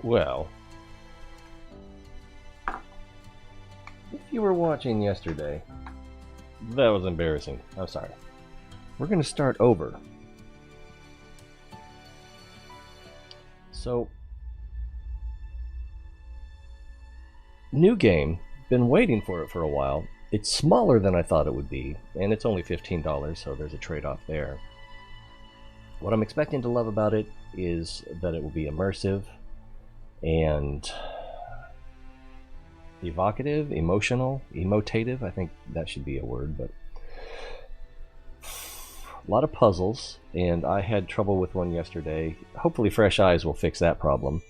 Well, if you were watching yesterday, that was embarrassing. I'm sorry. We're going to start over. So, new game. Been waiting for it for a while. It's smaller than I thought it would be, and it's only $15, so there's a trade-off there. What I'm expecting to love about it is that it will be immersive and evocative, emotional, emotative. I think that should be a word, but a lot of puzzles, and I had trouble with one yesterday. Hopefully Fresh Eyes will fix that problem.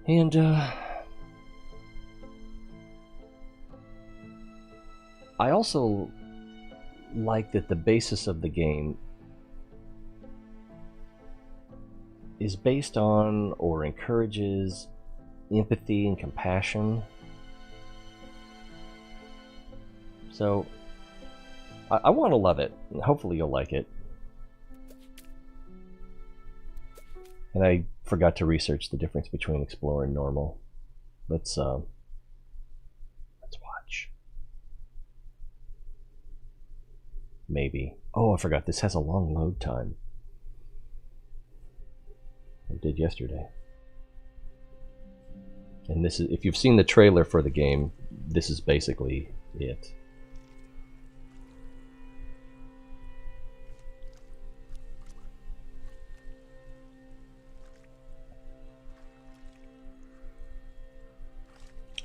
And I also like that the basis of the game is based on or encourages empathy and compassion. So I want to love it. Hopefully you'll like it. And I forgot to research the difference between Explorer and normal. Let's watch. Maybe. Oh, I forgot. This has a long load time. It did yesterday. And this is, if you've seen the trailer for the game, this is basically it.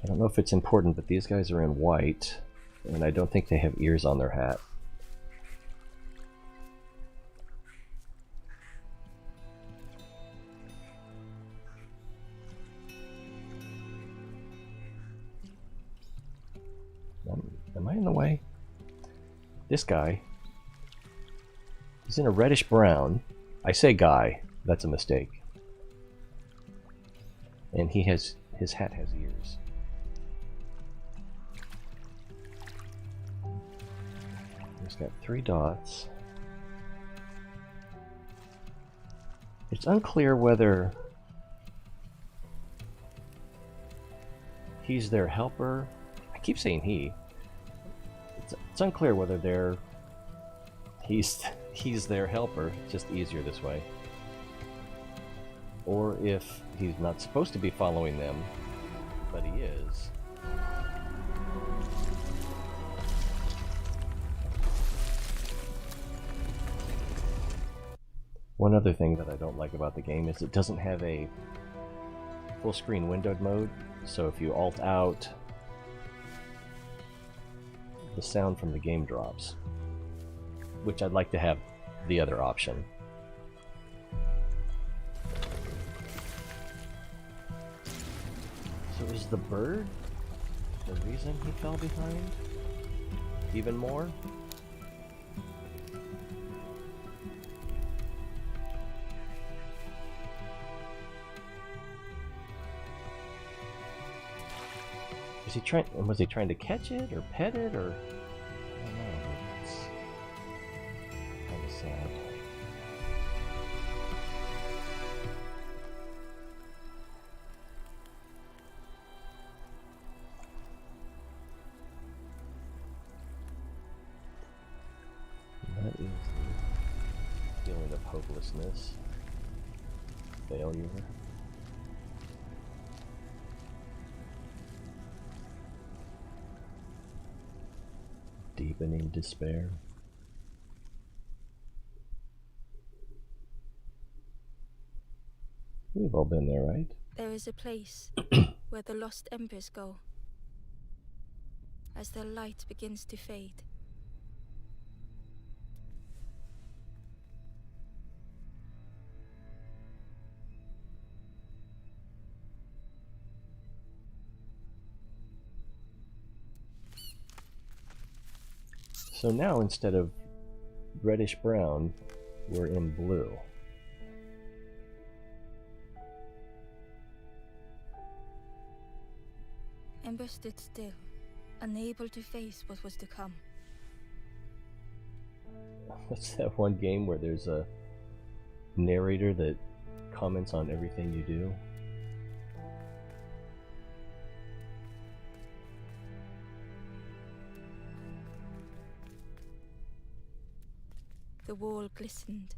I don't know if it's important, but these guys are in white, and I don't think they have ears on their hat. Am I in the way? This guy, he's in a reddish brown. I say guy, that's a mistake. And his hat has ears. He's got 3 dots. It's unclear whether he's their helper. I keep saying he. It's unclear whether he's their helper, just easier this way, or if he's not supposed to be following them, but he is. One other thing that I don't like about the game is it doesn't have a full screen windowed mode, so if you alt out, the sound from the game drops, which I'd like to have the other option. So is the bird the reason he fell behind? Even more? Was he trying to catch it or pet it, or I don't know, but it's kind of sad. That is the feeling of hopelessness, failure. Deepening despair. We've all been there, right? There is a place where the lost embers go as their light begins to fade. So now instead of reddish brown, we're in blue. Ember stood still, unable to face what was to come. What's that one game where there's a narrator that comments on everything you do? The wall glistened.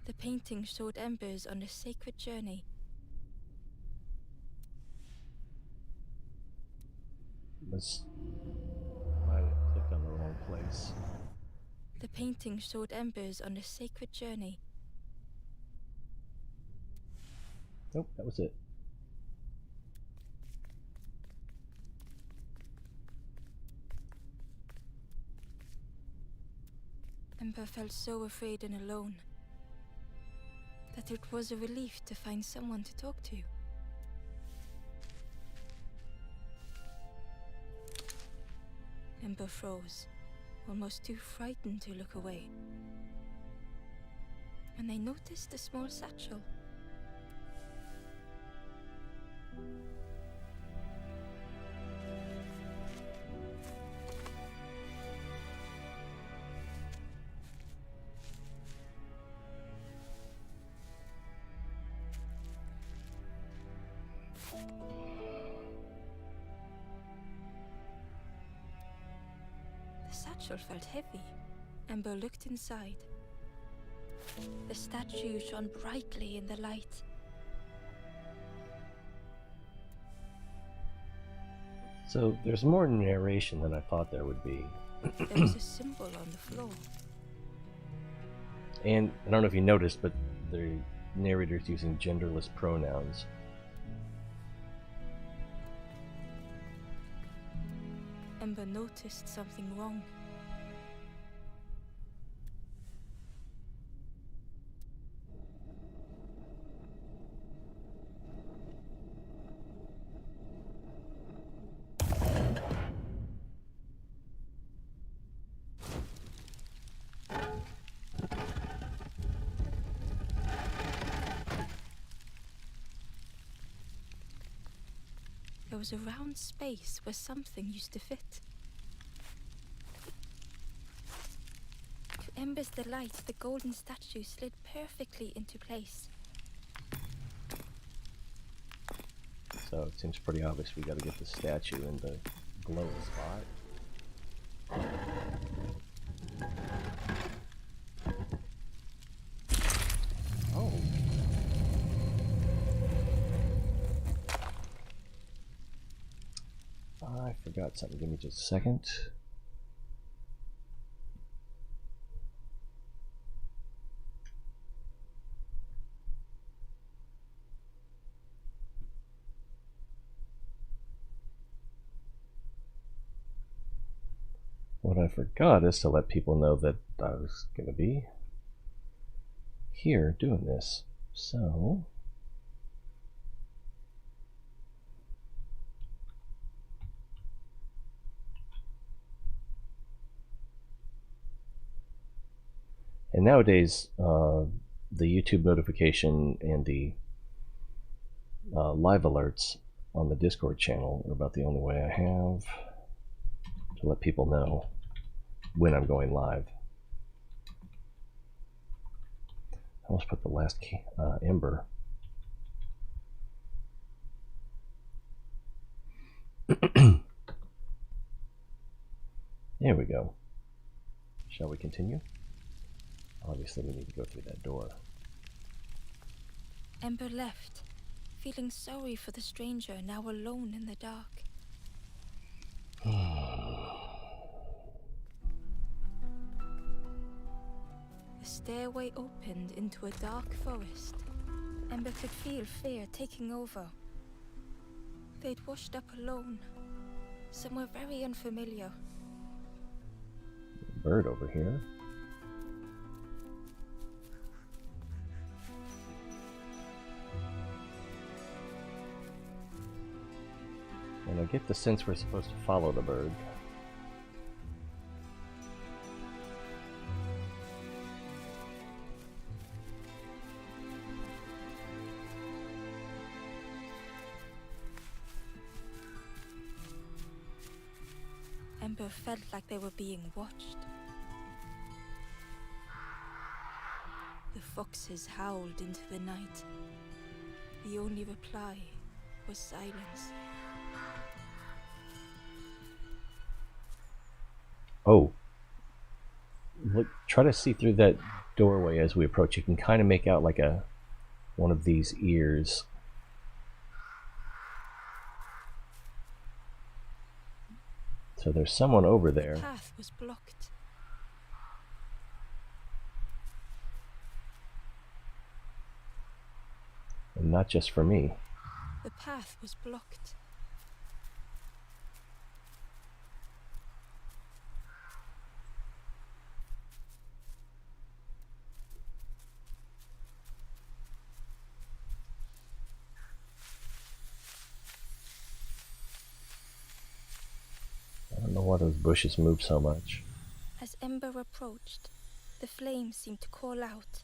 The painting showed embers on a sacred journey. I clicked on the wrong place. The painting showed embers on a sacred journey. Nope, that was it. Ember felt so afraid and alone that it was a relief to find someone to talk to. Ember froze, almost too frightened to look away, when they noticed a small satchel. The satchel felt heavy. Ember looked inside. The statue shone brightly in the light. So there's more narration than I thought there would be. There was a symbol on the floor. And I don't know if you noticed, but the narrator's using genderless pronouns. Ember noticed something wrong. There was a round space where something used to fit. To Ember's delight, the golden statue slid perfectly into place. So it seems pretty obvious we gotta get the statue in the glow spot. Oh. I forgot something. Give me just a second. What I forgot is to let people know that I was going to be here doing this. So and nowadays the YouTube notification and the live alerts on the Discord channel are about the only way I have to let people know when I'm going live. I almost put the last ember. There we go. Shall we continue? Obviously we need to go through that door. Ember left, feeling sorry for the stranger now alone in the dark. The stairway opened into a dark forest. Ember could feel fear taking over. They'd washed up alone, somewhere very unfamiliar. Bird over here. And I get the sense we're supposed to follow the bird. Ember felt like they were being watched. The foxes howled into the night. The only reply was silence. Oh, look! Try to see through that doorway as we approach. You can kind of make out like one of these ears. So there's someone over there. The path was blocked. And not just for me. The path was blocked. I don't know why those bushes move so much. As Ember approached, the flame seemed to call out.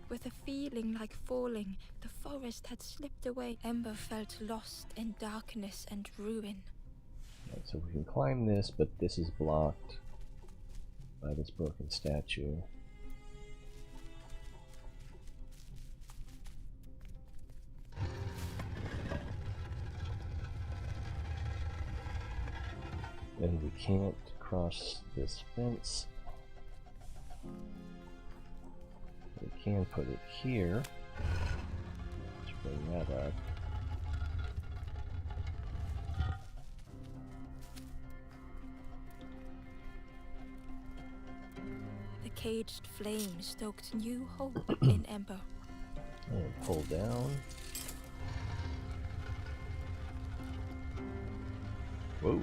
With a feeling like falling, the forest had slipped away. Ember felt lost in darkness and ruin. Right, so we can climb this, but this is blocked by this broken statue. And we can't cross this fence. We can put it here. Let's bring that up. The caged flame stoked new hope in Ember. And pull down. Whoa.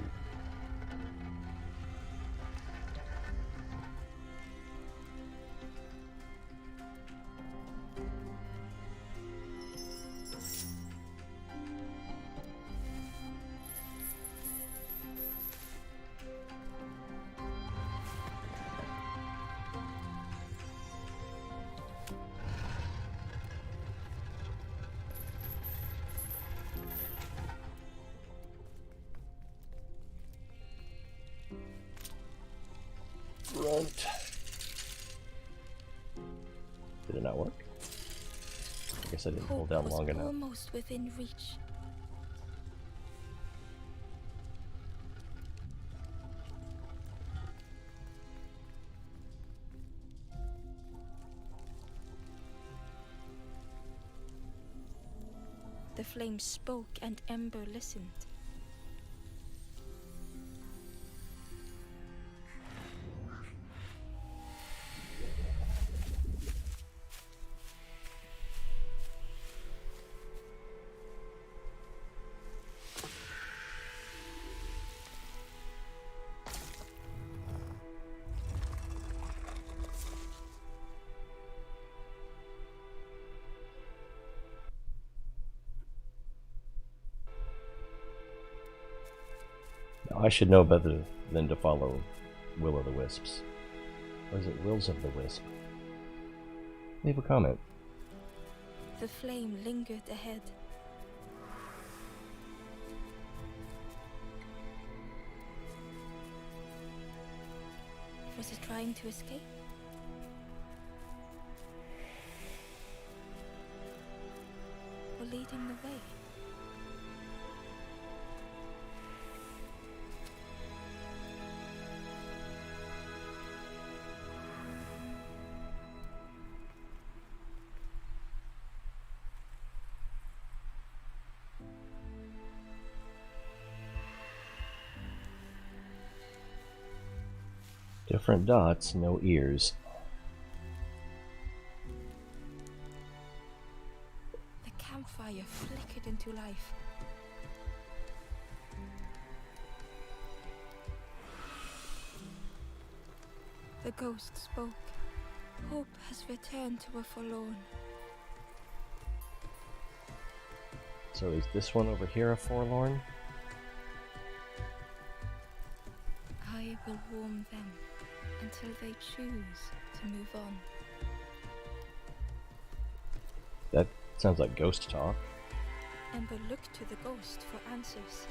Grunt. Did it not work? I guess I didn't hold down long enough. Almost within reach. The flame spoke and Ember listened. Now, I should know better than to follow Will o' the Wisps. Or is it Wills of the Wisp? Leave a comment. The flame lingered ahead. Was it trying to escape? Or leading the way? Different dots, no ears. The campfire flickered into life. The ghost spoke. Hope has returned to a forlorn. So is this one over here a forlorn? I will warm them until they choose to move on. That sounds like ghost talk. Ember looked to the ghost for answers.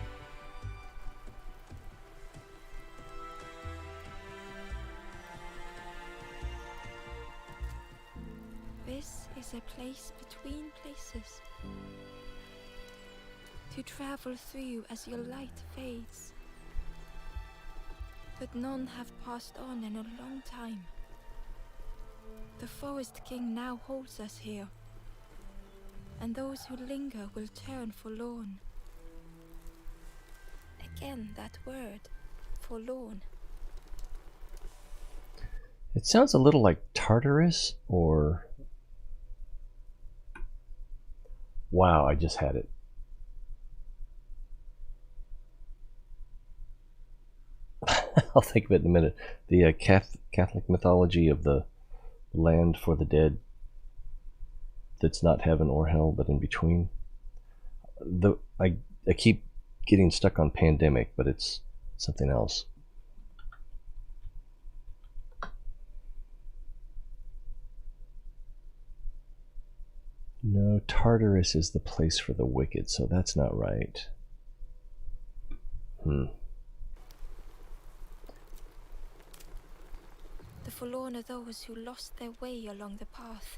a place between places to travel through as your light fades. But none have passed on in a long time. The Forest King now holds us here, and those who linger will turn forlorn. Again, that word, forlorn. It sounds a little like Tartarus or... Wow, I just had it. I'll think of it in a minute. The Catholic mythology of the land for the dead that's not heaven or hell, but in between. I keep getting stuck on pandemic, but it's something else. No, Tartarus is the place for the wicked, so that's not right. The forlorn are those who lost their way along the path.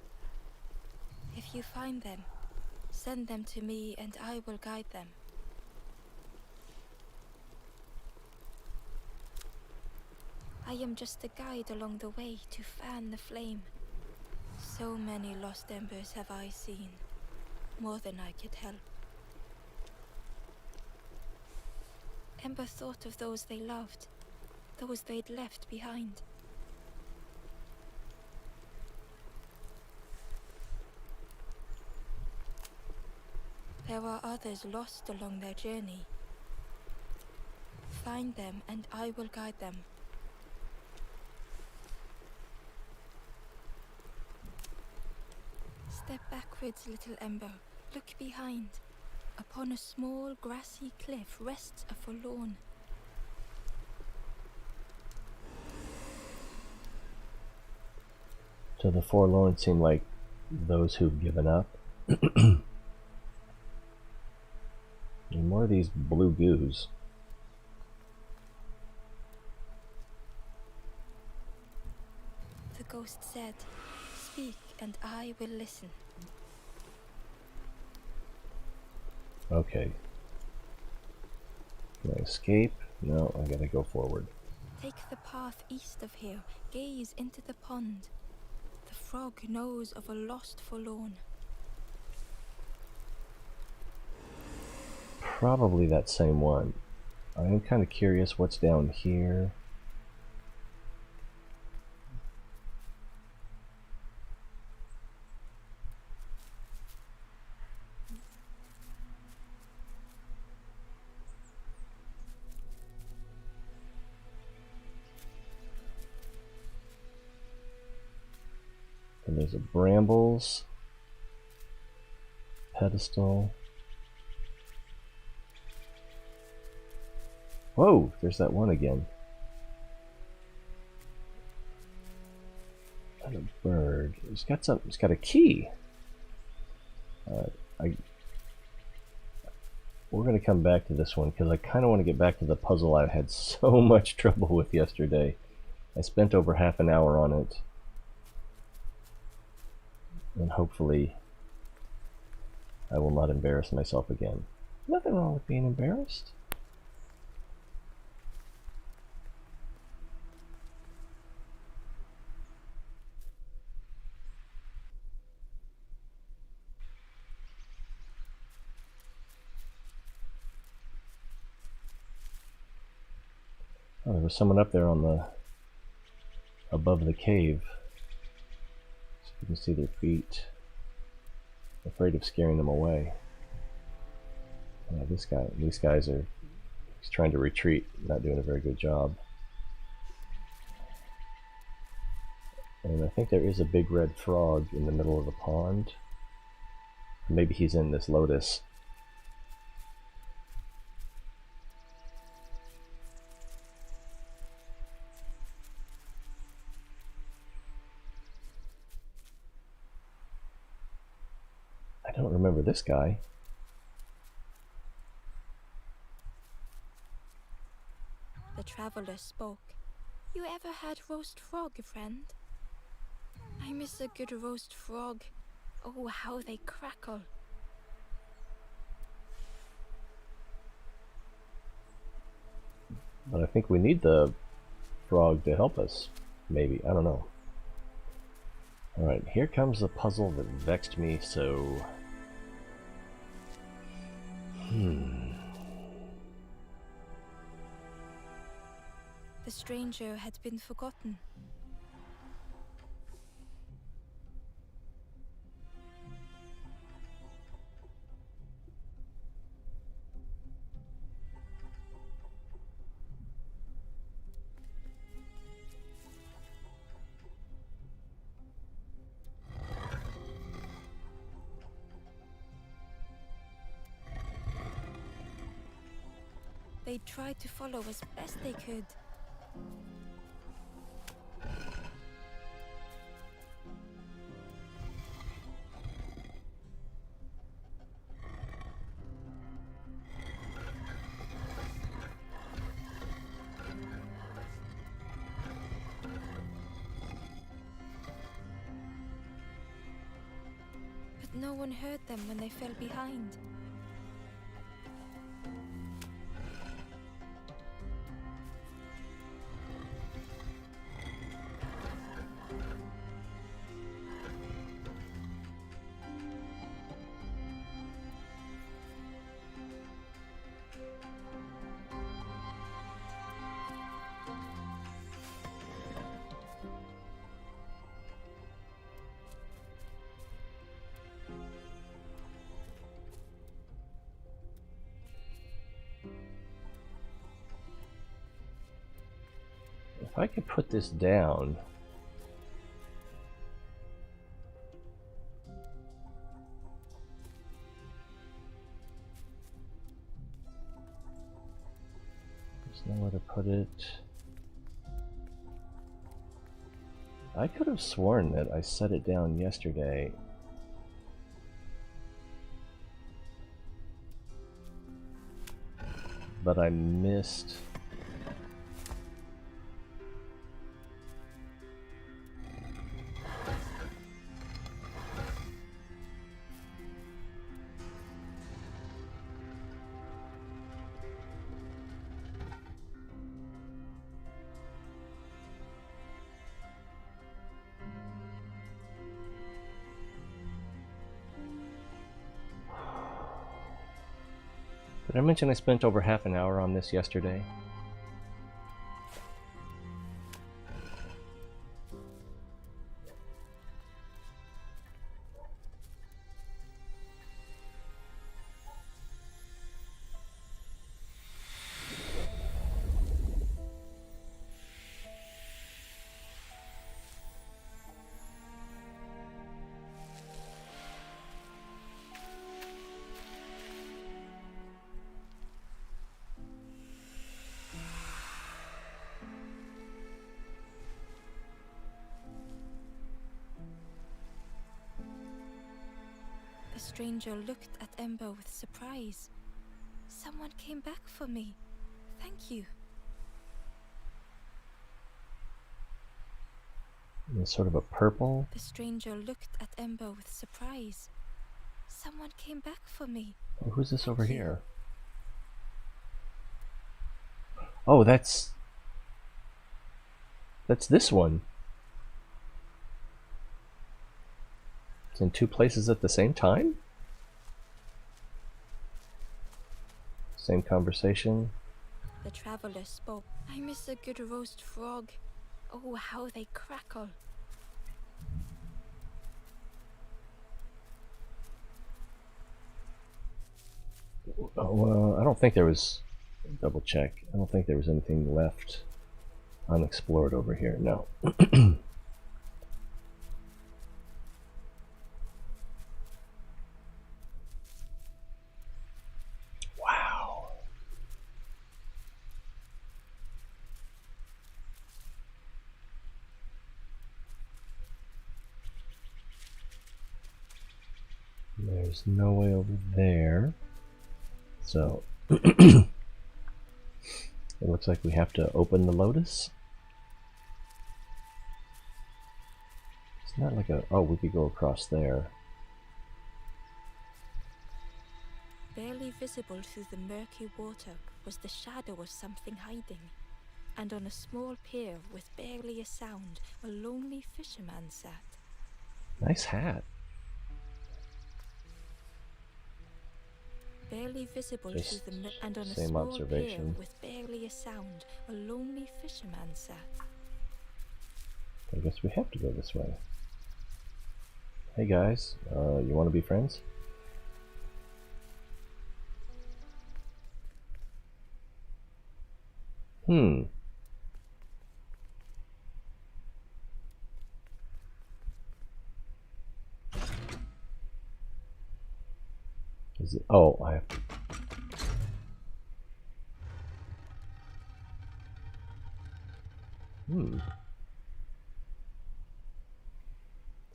If you find them, send them to me and I will guide them. I am just a guide along the way to fan the flame. So many lost embers have I seen, more than I could help. Ember thought of those they loved, those they'd left behind. There are others lost along their journey. Find them and I will guide them. Step backwards, little Ember. Look behind. Upon a small grassy cliff rests a forlorn. So the forlorn seem like those who've given up. And more of these blue goos. The ghost said, "Speak and I will listen." Okay. Can I escape? No, I gotta go forward. Take the path east of here. Gaze into the pond. The frog knows of a lost forlorn. Probably that same one. I am kind of curious what's down here. And there's a brambles pedestal. Whoa, there's that one again. And a bird. It's got something. It's got a key. We're going to come back to this one because I kind of want to get back to the puzzle I had so much trouble with yesterday. I spent over half an hour on it. And hopefully I will not embarrass myself again. Nothing wrong with being embarrassed. Oh, there was someone up there on the above the cave. So you can see their feet. I'm afraid of scaring them away. These guys are he's trying to retreat, not doing a very good job. And I think there is a big red frog in the middle of the pond. Maybe he's in this lotus. I don't remember this guy. The traveler spoke. "You ever had roast frog, friend? I miss a good roast frog. Oh, how they crackle. But I think we need the frog to help us. Maybe. I don't know. Alright, here comes the puzzle that vexed me so... The stranger had been forgotten. They tried to follow as best they could. But no one heard them when they fell behind. If I could put this down... There's nowhere to put it. I could have sworn that I set it down yesterday. But I missed... Did I mention I spent over half an hour on this yesterday? The stranger looked at Ember with surprise. Someone came back for me. Thank you. It's sort of a purple. The stranger looked at Ember with surprise. Someone came back for me. Oh, who's this over here? Oh, that's this one. It's in two places at the same time? Same conversation. The traveler spoke. I miss a good roast frog. Oh, how they crackle. Oh, well, I don't think there was... Double check. I don't think there was anything left unexplored over here. No. Wow. There's no way over there. So... It looks like we have to open the lotus. It's not like a... Oh, we could go across there. visible through the murky water was the shadow of something hiding, and on a small pier with barely a sound, a lonely fisherman sat. Nice hat. Barely visible Just through the and on a same small observation. pier with barely a sound, a lonely fisherman sat. I guess we have to go this way. Hey guys, you want to be friends? Is it? Oh, I have to.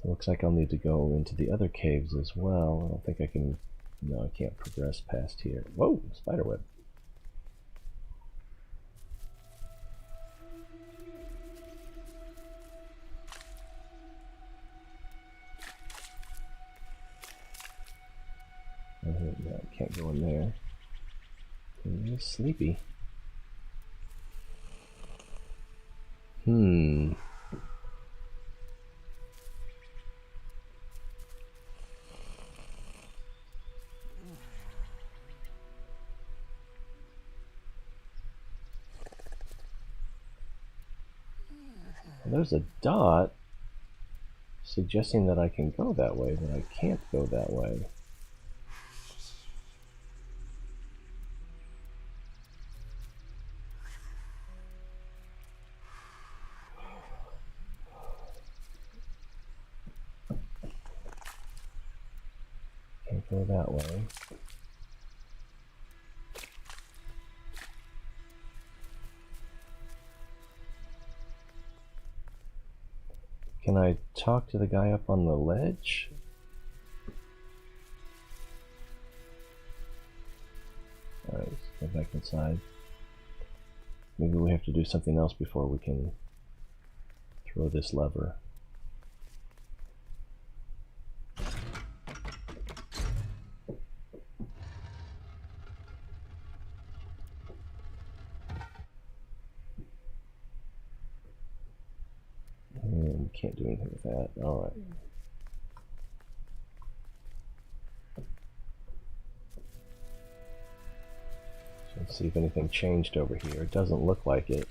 It looks like I'll need to go into the other caves as well. I don't think I can. No, I can't progress past here. Whoa, spiderweb. No, I can't go in there. I'm sleepy. There's a dot suggesting that I can go that way, but I can't go that way. Can't go that way. Can I talk to the guy up on the ledge? Alright, let's go back inside. Maybe we have to do something else before we can throw this lever. And can't do anything with that. Alright. Let's see if anything changed over here. It doesn't look like it.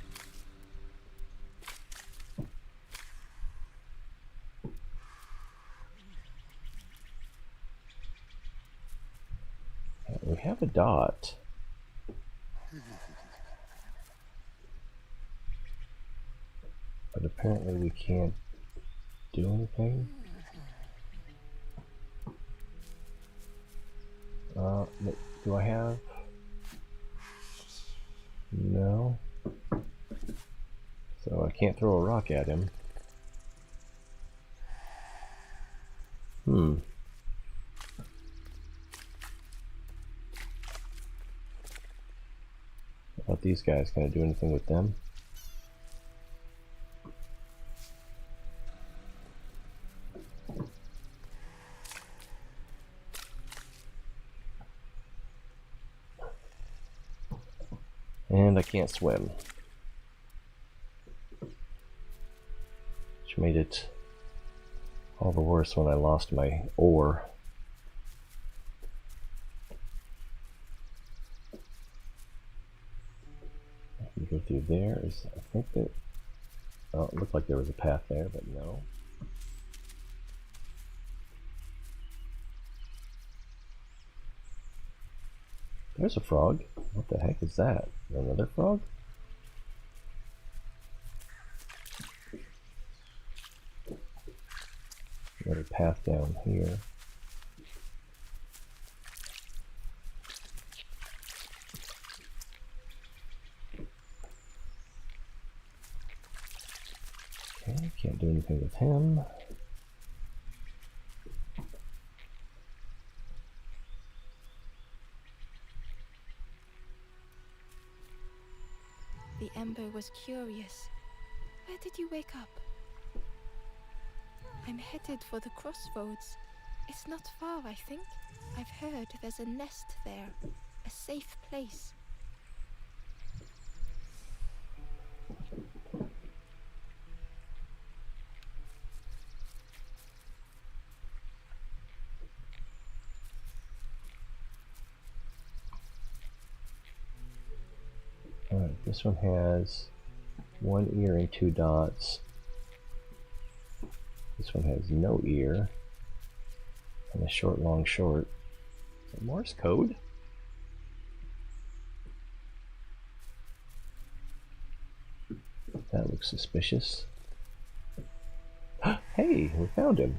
We have a dot. But apparently we can't do anything. Do I have? No. So I can't throw a rock at him. How about these guys? Can I do anything with them? And I can't swim. Which made it all the worse when I lost my oar. I can go through there. I think that... Oh, it looked like there was a path there, but no. There's a frog. What the heck is that? Another frog? Another path down here. Okay, can't do anything with him. The ember was curious. Where did you wake up? I'm headed for the crossroads. It's not far, I think. I've heard there's a nest there. a safe place. Alright, this one has one ear and two dots. This one has no ear and a short, long, short. Is that Morse code? That looks suspicious. Hey, we found him.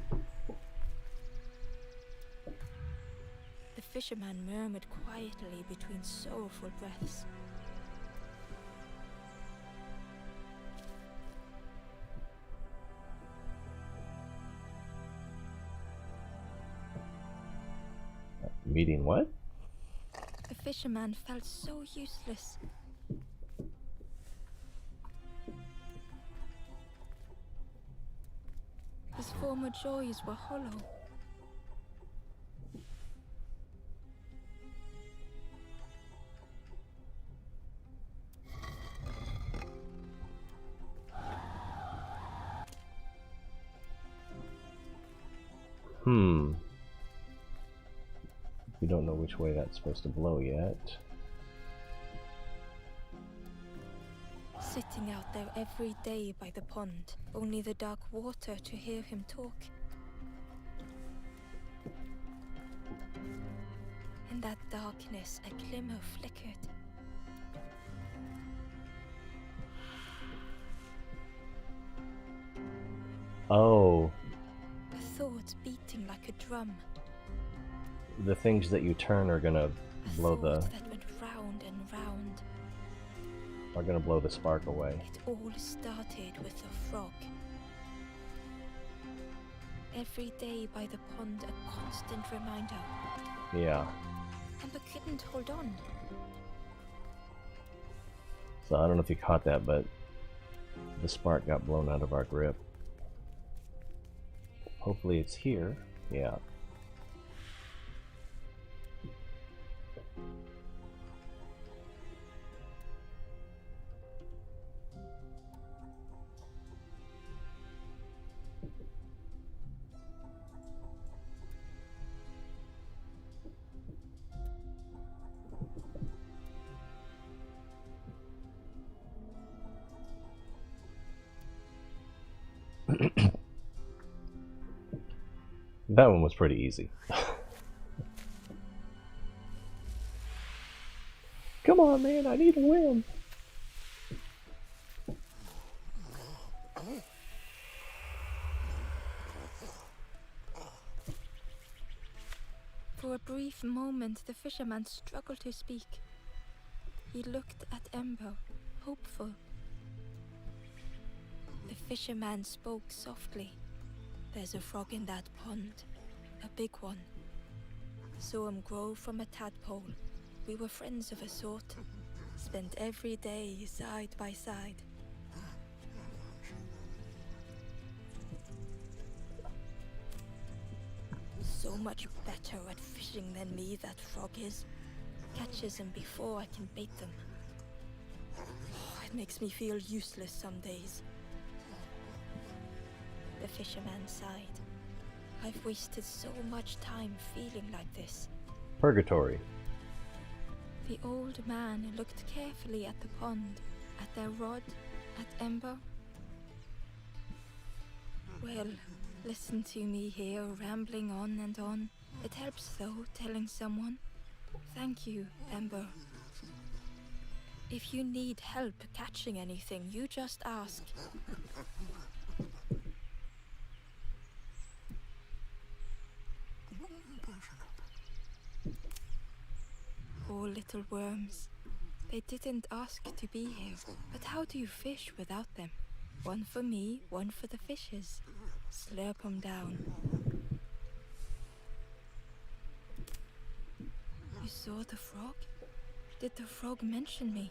The fisherman murmured quietly between sorrowful breaths. Meeting what? The fisherman felt so useless. His former joys were hollow. We don't know which way that's supposed to blow yet. Sitting out there every day by the pond, only the dark water to hear him talk. In that darkness, a glimmer flickered. Oh, A thought beating like a drum. the things that you turn are gonna A blow thought the that went round and round. spark away. It all started with a frog. Every day by the pond, a constant reminder. Yeah. Ember couldn't hold on. So I don't know if you caught that, but the spark got blown out of our grip. Hopefully it's here. Yeah. That one was pretty easy. Come on, man, I need to win. For a brief moment, the fisherman struggled to speak. He looked at Ember, hopeful. The fisherman spoke softly. There's a frog in that pond, a big one. Saw him grow from a tadpole. We were friends of a sort. Spent every day side by side. So much better at fishing than me, that frog is. Catches them before I can bait them. It makes me feel useless some days. The fisherman sighed. I've wasted so much time feeling like this. Purgatory. The old man looked carefully at the pond, at their rod, at Ember. Well, listen to me here, rambling on and on. It helps though, telling someone. Thank you, Ember. If you need help catching anything, you just ask. Poor little worms. They didn't ask to be here. But how do you fish without them? One for me, one for the fishes. Slurp 'em down. You saw the frog? Did the frog mention me?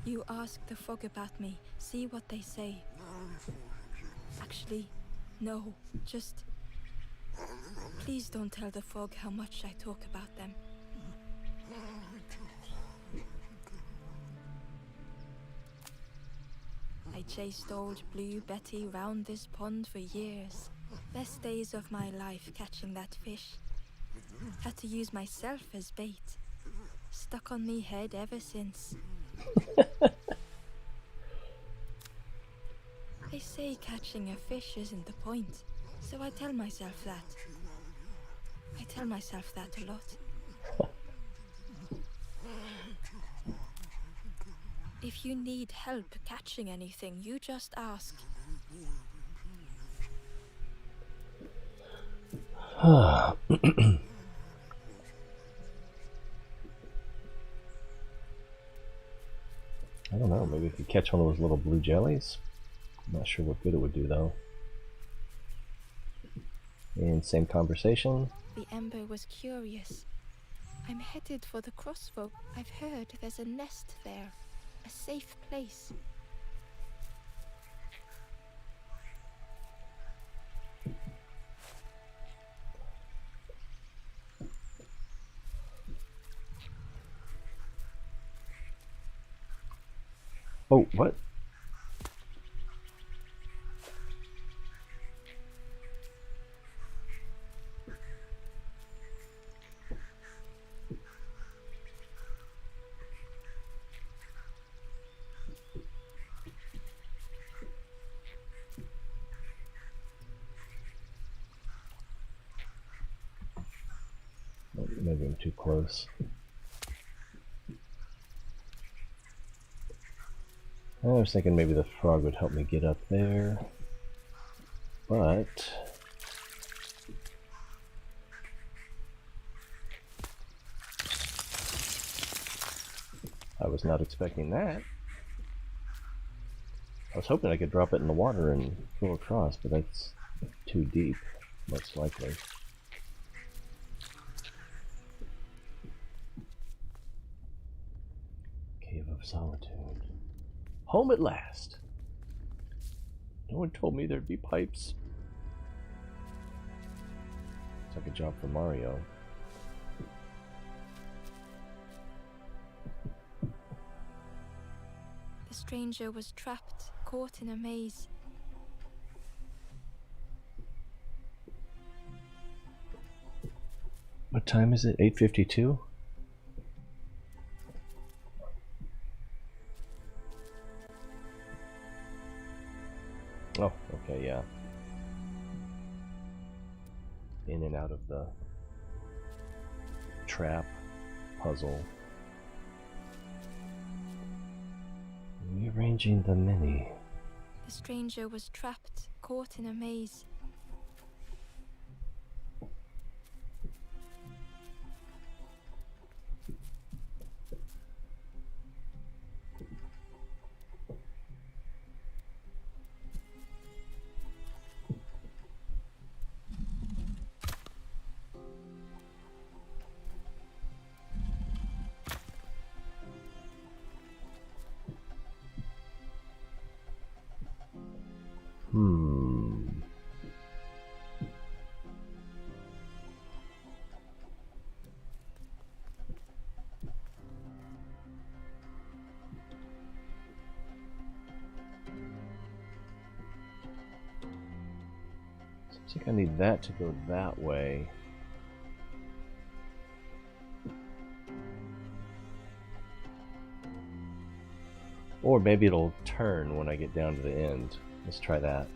You ask the frog about me, see what they say. Actually, no, just... Please don't tell the frog how much I talk about them. I chased old Blue Betty round this pond for years. Best days of my life catching that fish. Had to use myself as bait. Stuck on me head ever since. They say catching a fish isn't the point, so I tell myself that. I tell myself that a lot. If you need help catching anything, you just ask. I don't know, maybe if you catch one of those little blue jellies. I'm not sure what good it would do though. And same conversation. The ember was curious. I'm headed for the crossroad. I've heard there's a nest there. A safe place. Oh, what? Maybe I'm too close. I was thinking maybe the frog would help me get up there, but I was not expecting that. I was hoping I could drop it in the water and go across, but that's too deep, most likely. Cave of Solitude. Home at last! No one told me there'd be pipes. It's like a job for Mario. The stranger was trapped, caught in a maze. What time is it? 8:52? Oh, okay, yeah. In and out of the trap puzzle. Rearranging the mini. The stranger was trapped, caught in a maze. I think I need that to go that way. Or maybe it'll turn when I get down to the end. Let's try that.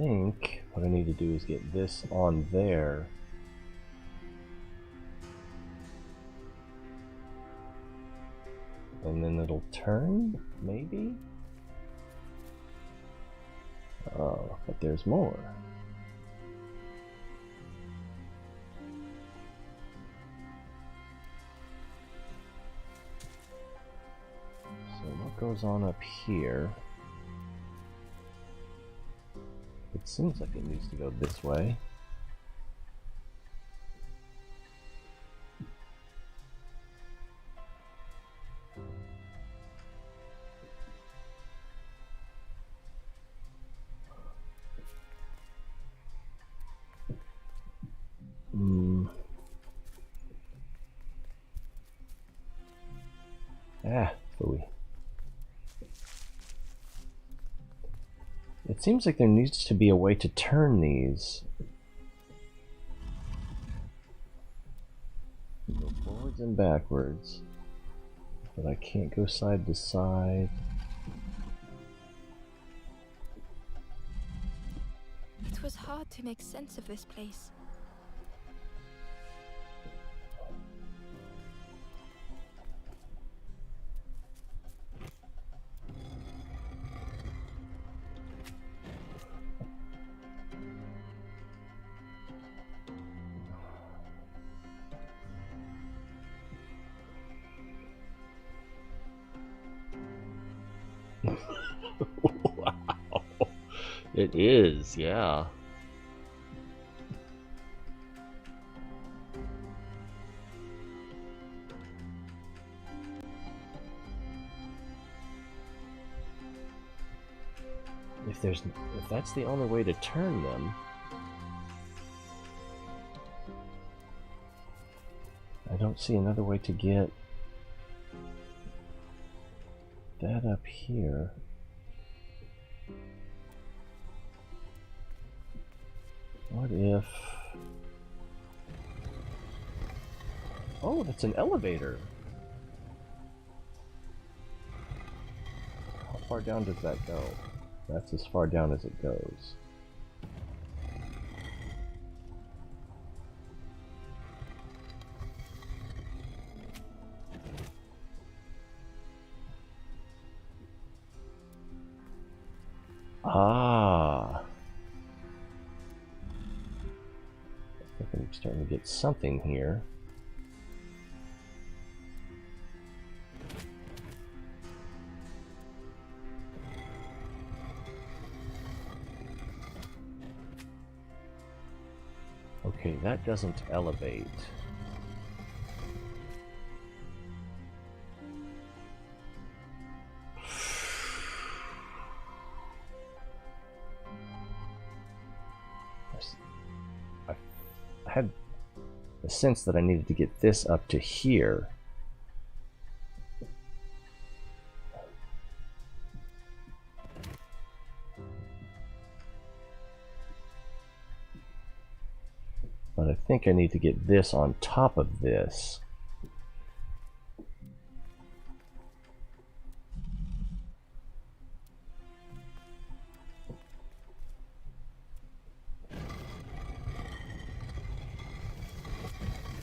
think what I need to do is get this on there. And then it'll turn, maybe? Oh, but there's more. So what goes on up here? It seems like it needs to go this way. Phooey. It seems like there needs to be a way to turn these. Go forwards and backwards. But I can't go side to side. It was hard to make sense of this place. Wow. It is, yeah. If that's the only way to turn them, I don't see another way to get that up here. What if... Oh, that's an elevator. How far down does that go? That's as far down as it goes. Ah. I think I'm starting to get something here. Okay, that doesn't elevate. I had a sense that I needed to get this up to here. But I think I need to get this on top of this.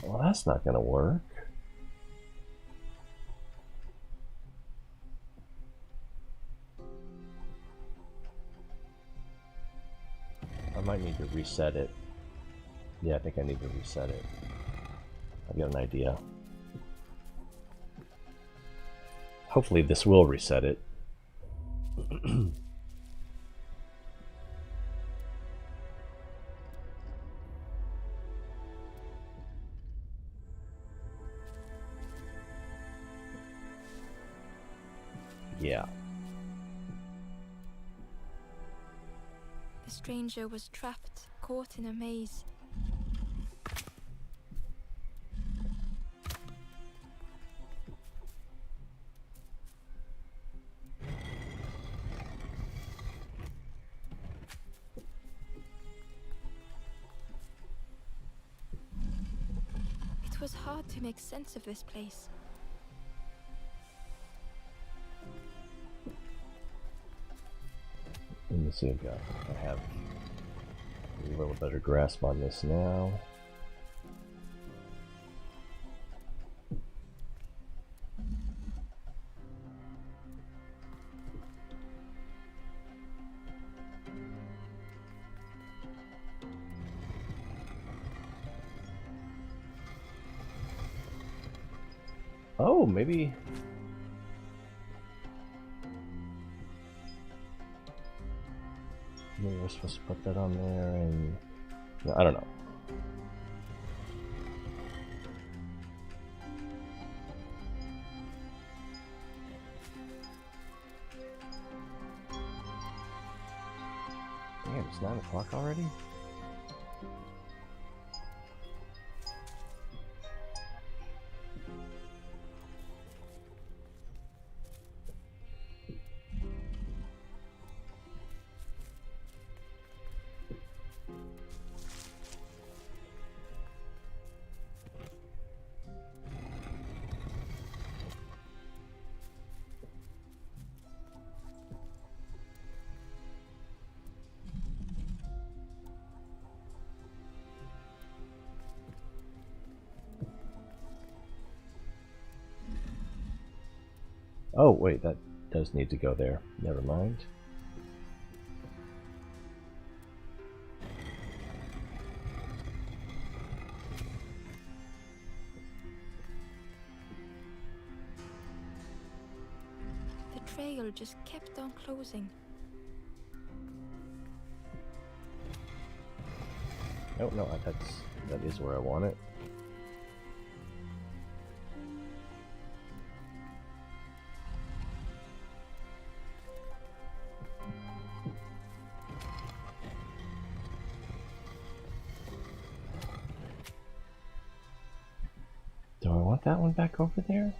Well, that's not going to work. I might need to reset it. Yeah, I think I need to reset it. I've got an idea. Hopefully this will reset it. Yeah. The stranger was trapped, caught in a maze. It was hard to make sense of this place. Let me see what I have A little better grasp on this now. Oh, maybe we're supposed to put that on there, and I don't know. Damn, it's 9 o'clock already? Oh, wait, that does need to go there. Never mind. The trail just kept on closing. Oh, no, that is where I want it. Do I want that one back over there?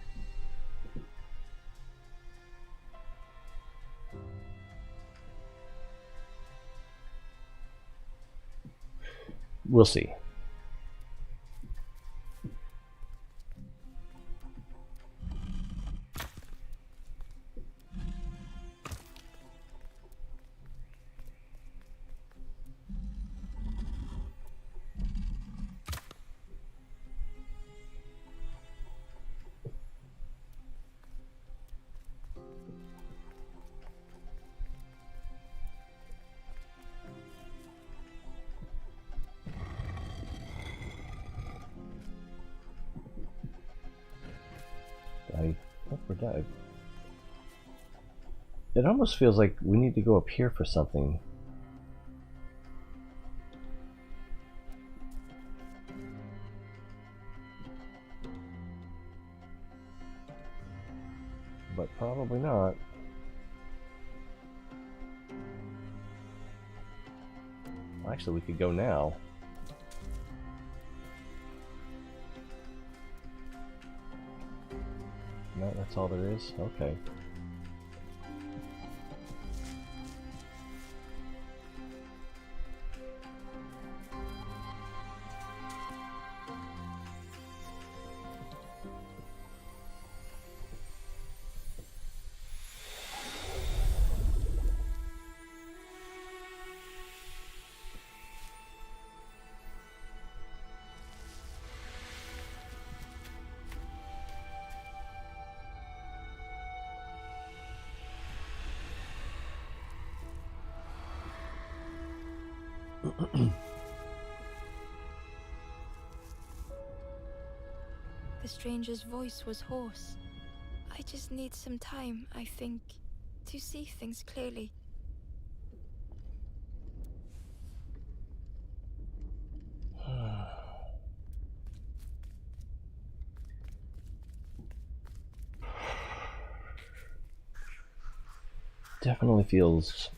We'll see. I hope we're done. It almost feels like we need to go up here for something. But probably not. Actually, we could go now. No, that's all there is? Okay. The stranger's voice was hoarse. I just need some time, I think, to see things clearly. Definitely feels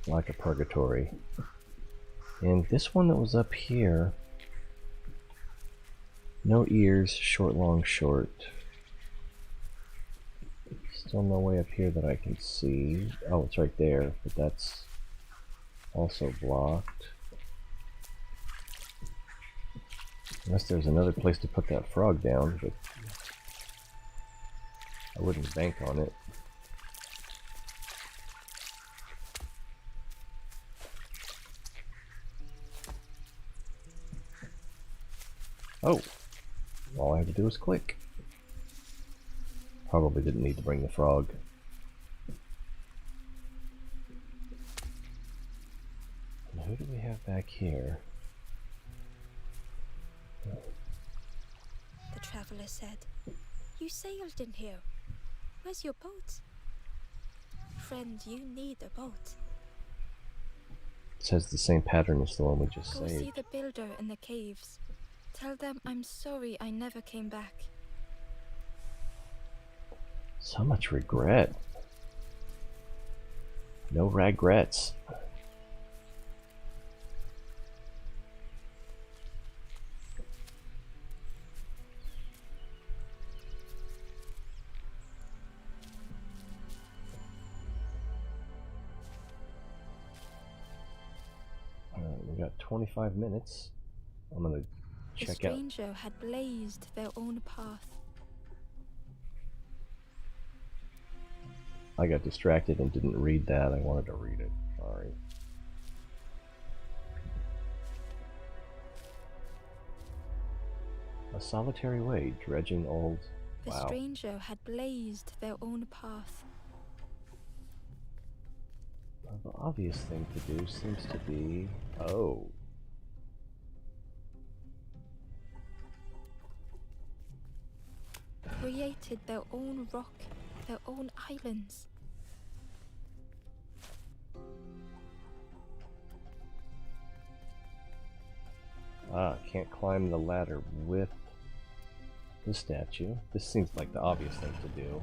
like a purgatory. And this one that was up here, no ears, short, long, short. Still no way up here that I can see. Oh, it's right there, but that's also blocked. Unless there's another place to put that frog down, but I wouldn't bank on it. Oh, all I had to do was click. Probably didn't need to bring the frog. And who do we have back here? The traveler said, "You sailed in here. Where's your boat? Friend, you need a boat. It says the same pattern as the one we just Go see saved. the builder in the caves. Tell them I'm sorry I never came back." So much regret. No regrets. We got 25 minutes. I'm gonna The check out. stranger had blazed their own path. I got distracted and didn't read that. I wanted to read it. Sorry. A solitary way, dredging old. The Wow. stranger had blazed their own path. Well, the obvious thing to do seems to be. Oh. Created their own rock, their own islands. Ah, can't climb the ladder with the statue. This seems like the obvious thing to do.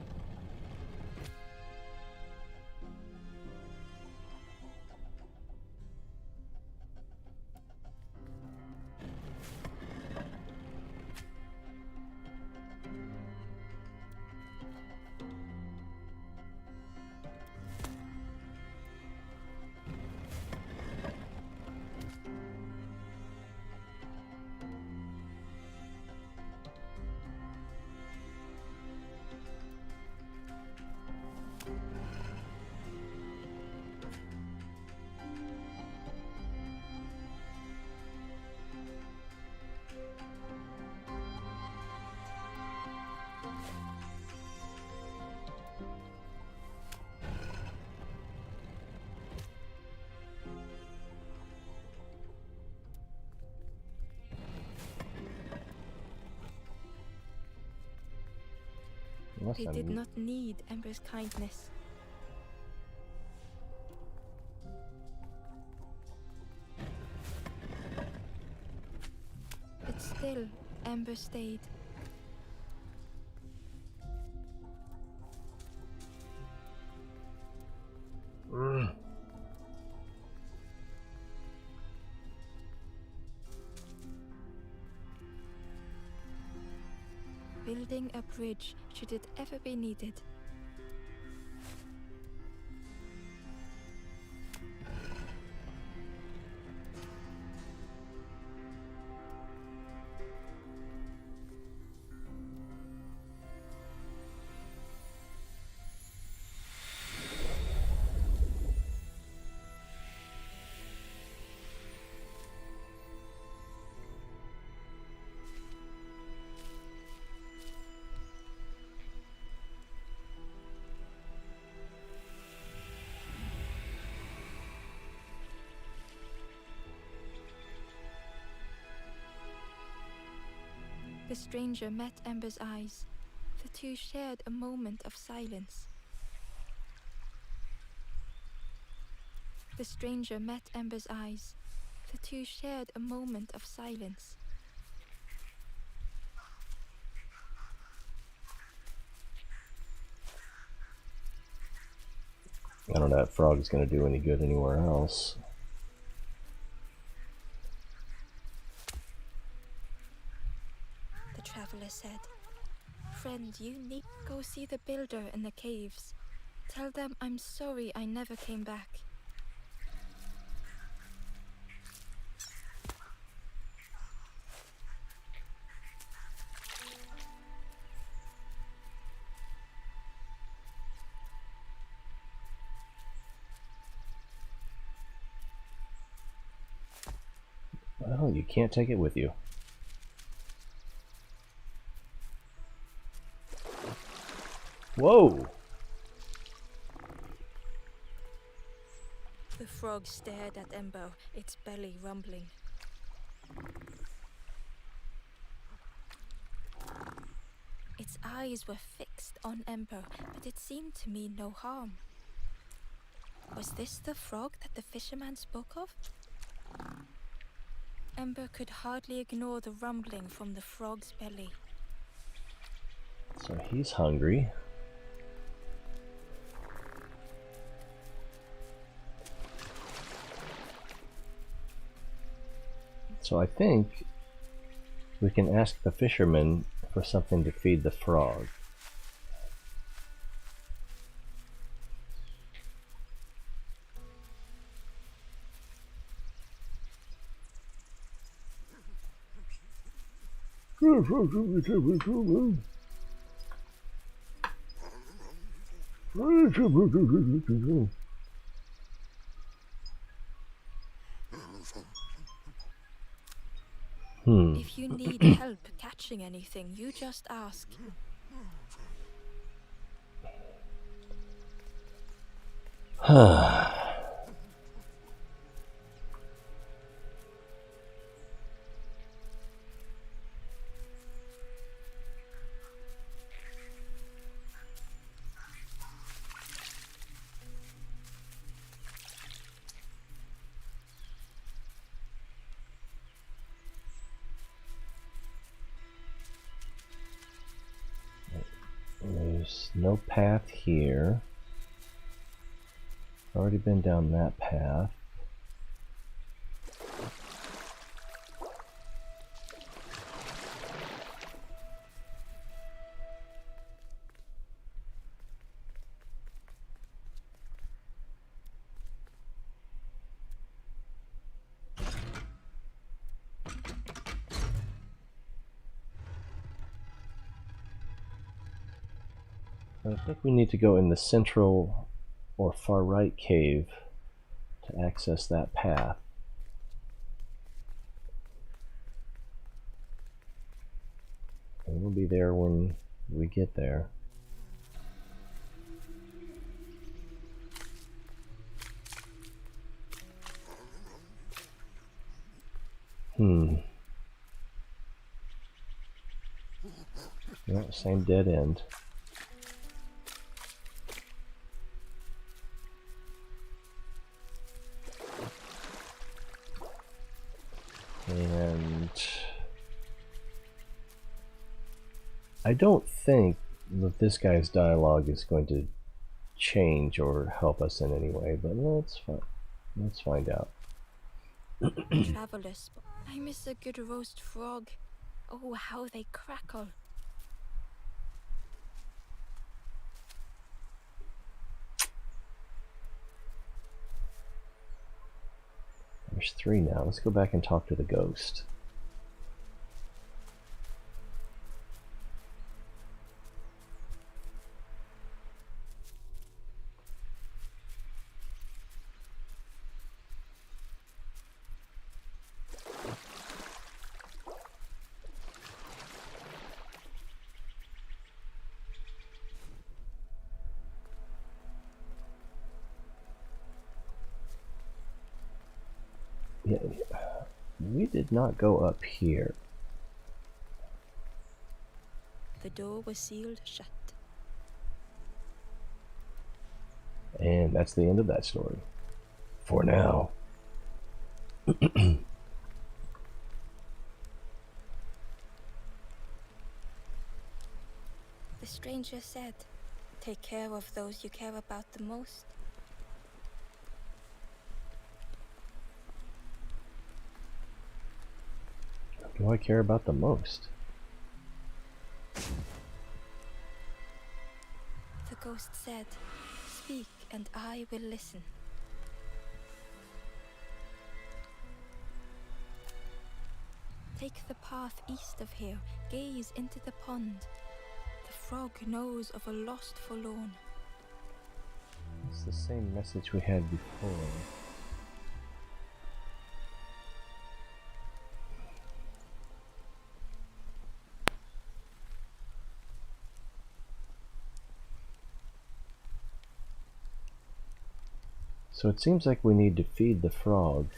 Unless They did I'm... not need Ember's kindness. But still, Ember stayed. Building a bridge should it ever be needed. The stranger met Ember's eyes. The two shared a moment of silence. The stranger met Ember's eyes. The two shared a moment of silence. I don't know if frog is going to do any good anywhere else. The traveler said, "Friend, you need go see the builder in the caves. Tell them I'm sorry I never came back." Well, you can't take it with you. Whoa! The frog stared at Ember, its belly rumbling. Its eyes were fixed on Ember, but it seemed to mean no harm. Was this the frog that the fisherman spoke of? Ember could hardly ignore the rumbling from the frog's belly. So he's hungry. So I think we can ask the fisherman for something to feed the frog. If you need help catching anything, you just ask. There's no path here. Already been down that path. I think we need to go in the central or far right cave to access that path. And we'll be there when we get there. Yeah, same dead end. And I don't think that this guy's dialogue is going to change or help us in any way, but let's find out. Travelers, I miss a good roast frog. Oh, how they crackle. There's 3 now. Let's go back and talk to the ghost. Yeah, we did not go up here. The door was sealed shut. And that's the end of that story. For now. The stranger said, "Take care of those you care about the most." What do I care about the most? The ghost said, "Speak and I will listen." Take the path east of here, gaze into the pond. The frog knows of a lost forlorn. It's the same message we had before. So it seems like we need to feed the frog.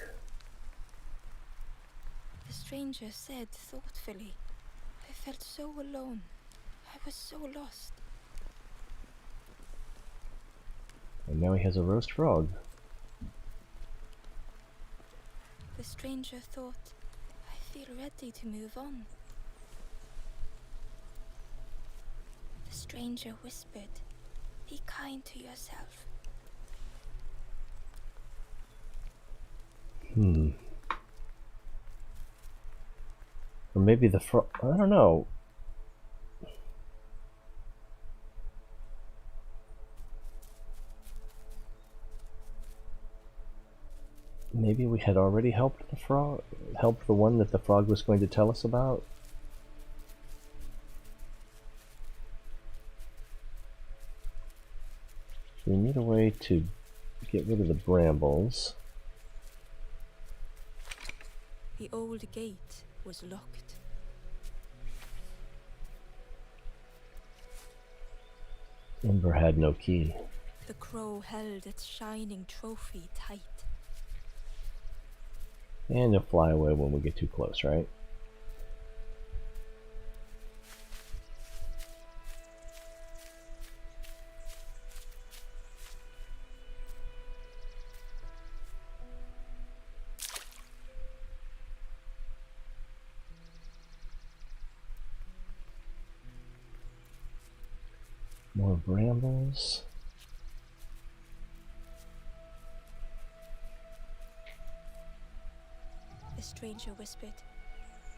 The stranger said thoughtfully, I felt so alone. I was so lost. And now he has a roast frog. The stranger thought, I feel ready to move on. The stranger whispered, be kind to yourself. Or maybe the frog, I don't know. Maybe we had already helped the frog, helped the one that the frog was going to tell us about. So we need a way to get rid of the brambles. The old gate was locked. Ember had no key. The crow held its shining trophy tight. And he'll fly away when we get too close, right? More brambles. The stranger whispered,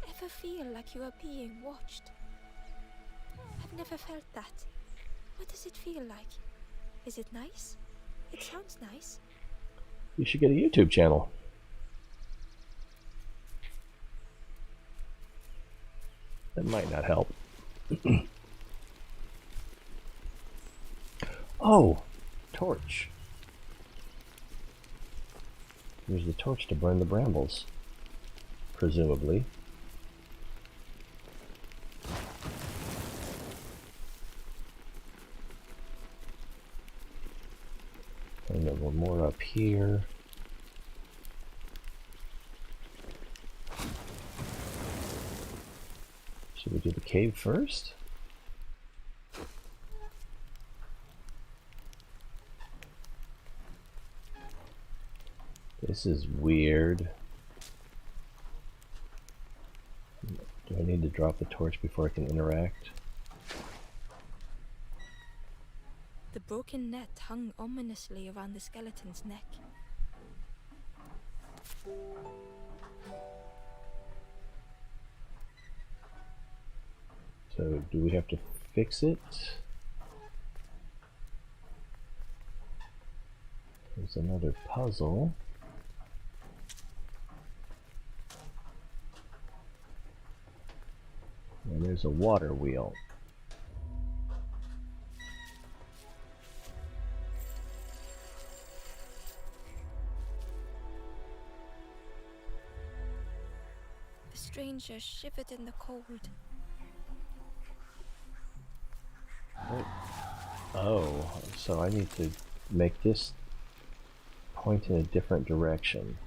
ever feel like you are being watched? I've never felt that. What does it feel like? Is it nice? It sounds nice. You should get a YouTube channel. That might not help. Oh, torch. Use the torch to burn the brambles, presumably. And then one more up here. Should we do the cave first? This is weird. Do I need to drop the torch before I can interact? The broken net hung ominously around the skeleton's neck. So, do we have to fix it? There's another puzzle. And there's a water wheel. The stranger shivered in the cold. Oh, so I need to make this point in a different direction.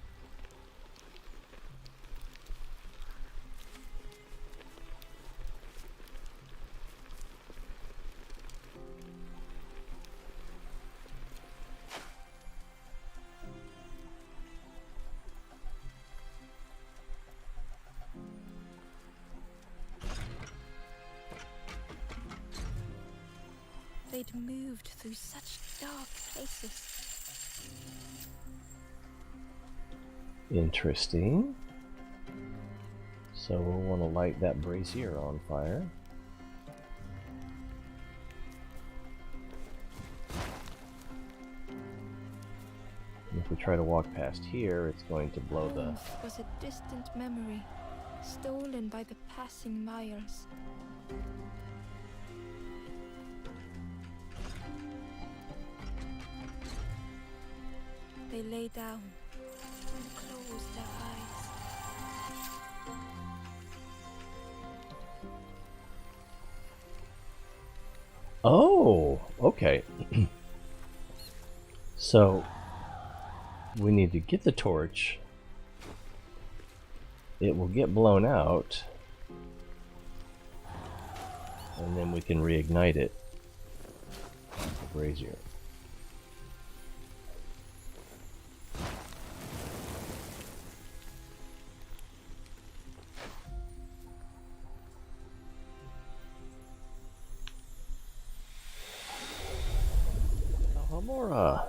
They'd moved through such dark places. Interesting. So we'll want to light that brazier on fire. And if we try to walk past here, it's going to blow the... Home was a distant memory, stolen by the passing miles. They lay down and closed their eyes. Oh, okay. So we need to get the torch. It will get blown out, and then we can reignite it. Brazier. Alhambra.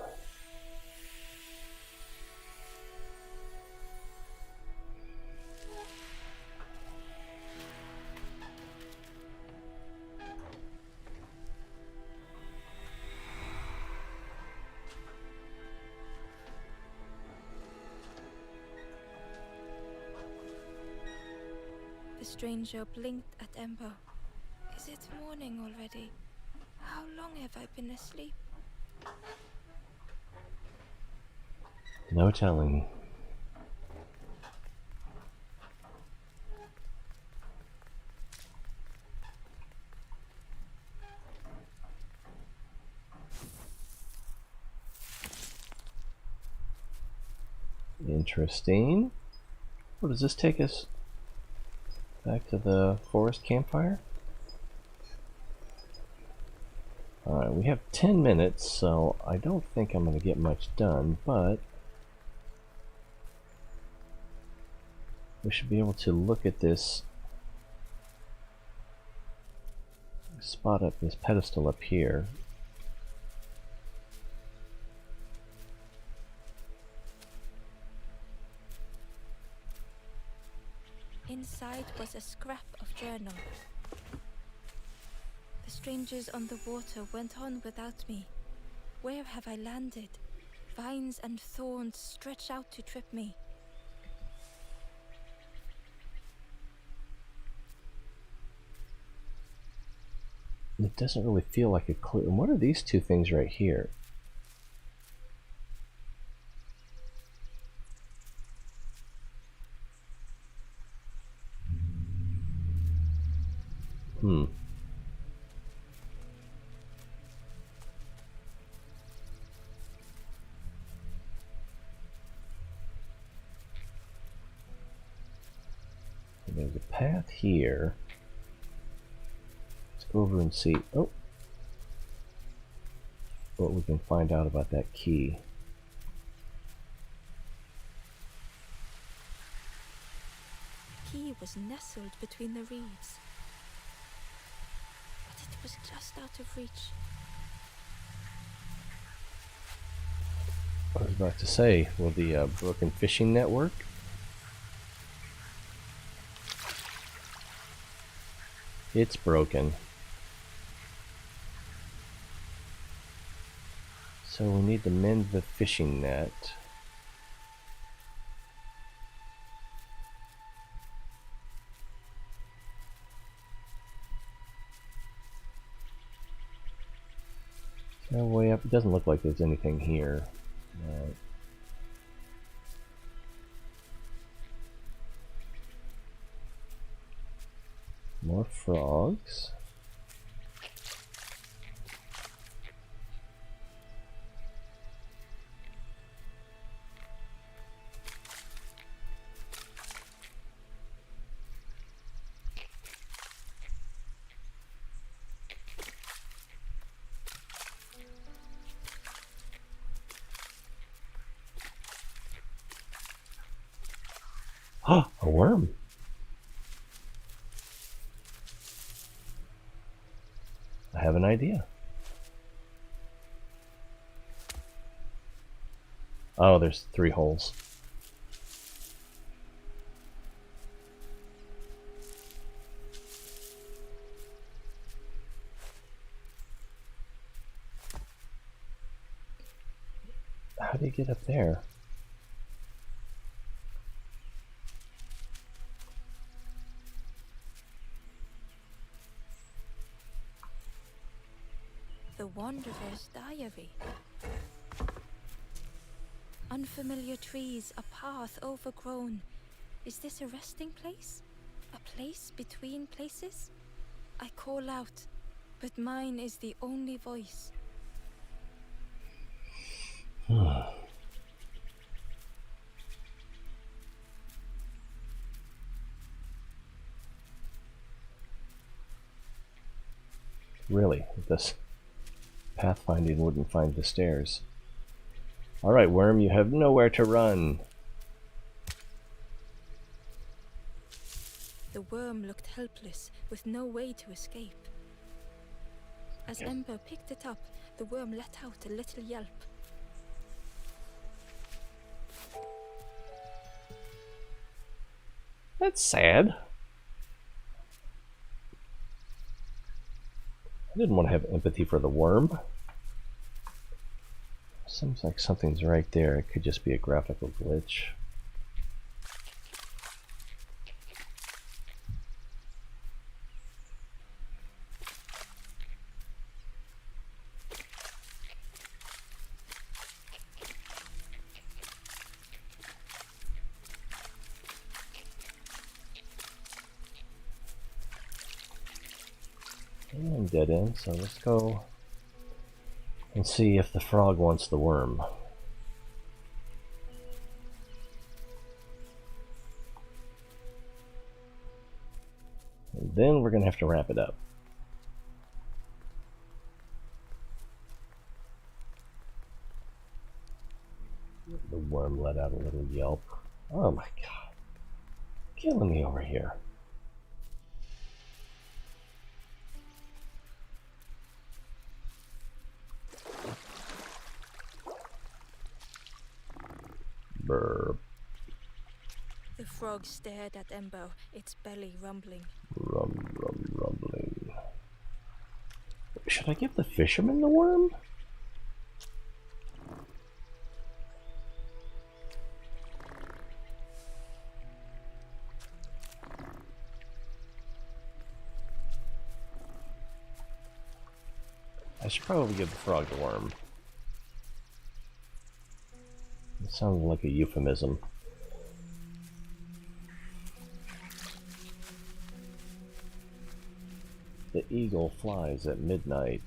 The stranger blinked at Ember. Is it morning already? How long have I been asleep? No telling. Interesting. What does this take us back to the forest campfire? Alright, we have 10 minutes, so I don't think I'm going to get much done, but we should be able to look at this, spot up this pedestal up here. Inside was a scrap of journal. The strangers on the water went on without me. Where have I landed? Vines and thorns stretch out to trip me. It doesn't really feel like a clue. And what are these two things right here? There's a path here. Let's go over and see what we can find out about that key. The key was nestled between the reeds, but it was just out of reach. I was about to say, will the broken fishing net work? It's broken. So we need to mend the fishing net. No way up. It doesn't look like there's anything here. More frogs. Ah, a worm. I have an idea. Oh, there's 3 holes. How do you get up there? The Wanderer's Diary. Unfamiliar trees, a path overgrown. Is this a resting place? A place between places? I call out, but mine is the only voice. Really, this pathfinding wouldn't find the stairs. Alright, worm, you have nowhere to run. The worm looked helpless, with no way to escape. As Ember picked it up, the worm let out a little yelp. That's sad. I didn't want to have empathy for the worm. Seems like something's right there. It could just be a graphical glitch. And dead end, so let's go and see if the frog wants the worm. And then we're going to have to wrap it up. The worm let out a little yelp. Oh my god. Killing me over here. Burp. The frog stared at Ember, its belly rumbling. Rumbling. Should I give the fisherman the worm? I should probably give the frog the worm. It sounds like a euphemism. The eagle flies at midnight.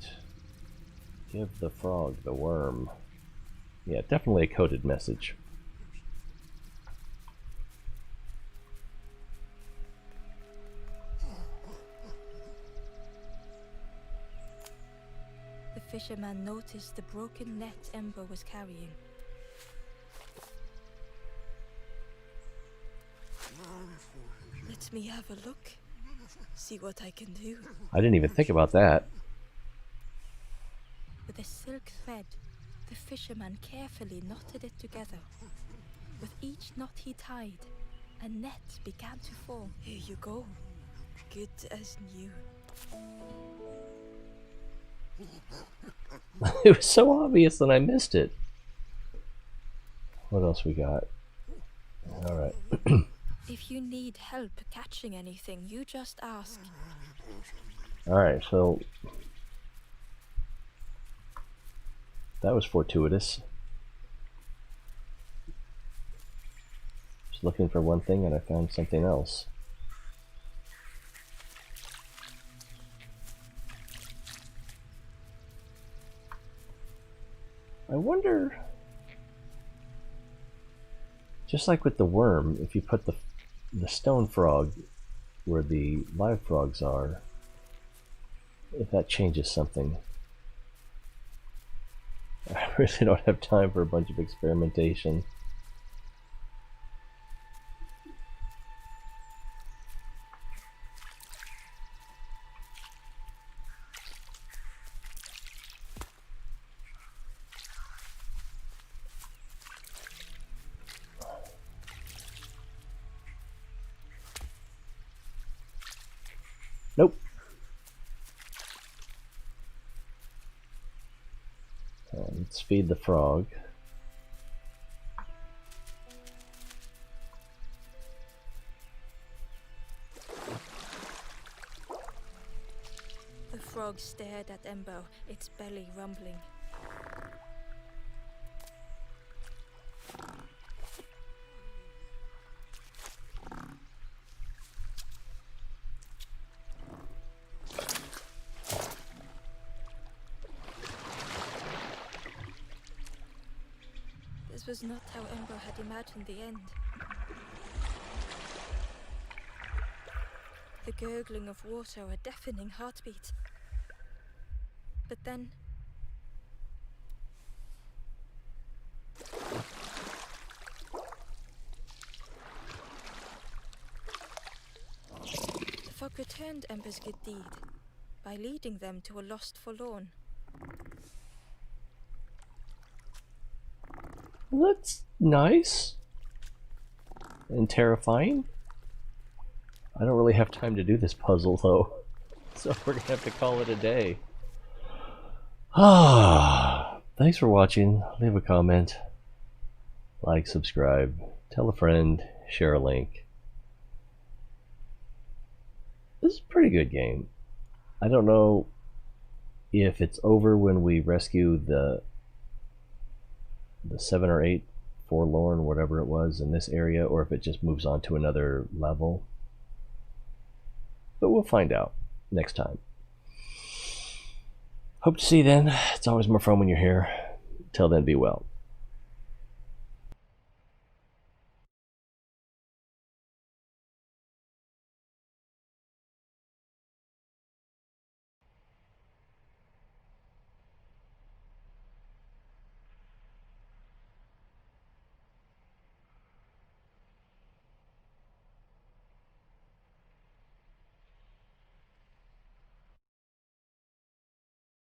Give the frog the worm. Yeah, definitely a coded message. The fisherman noticed the broken net Ember was carrying. Let me have a look. See what I can do. I didn't even think about that. With a silk thread, the fisherman carefully knotted it together. With each knot he tied, a net began to form. Here you go. Good as new. It was so obvious that I missed it. What else we got? Alright. If you need help catching anything, you just ask. Alright, so that was fortuitous. Just looking for one thing and I found something else. I wonder, just like with the worm, if you put the stone frog where the live frogs are, if that changes something. I really don't have time for a bunch of experimentation. Nope. Let's feed the frog. The frog stared at Ember, its belly rumbling. This was not how Ember had imagined the end. The gurgling of water, a deafening heartbeat. But then... the folk returned Ember's good deed by leading them to a lost forlorn. That's nice. And terrifying. I don't really have time to do this puzzle, though. So we're going to have to call it a day. Thanks for watching. Leave a comment. Like, subscribe. Tell a friend. Share a link. This is a pretty good game. I don't know if it's over when we rescue the 7 or 8 forlorn, whatever it was, in this area, or if it just moves on to another level. But we'll find out next time. Hope to see you then. It's always more fun when you're here. Till then, be well.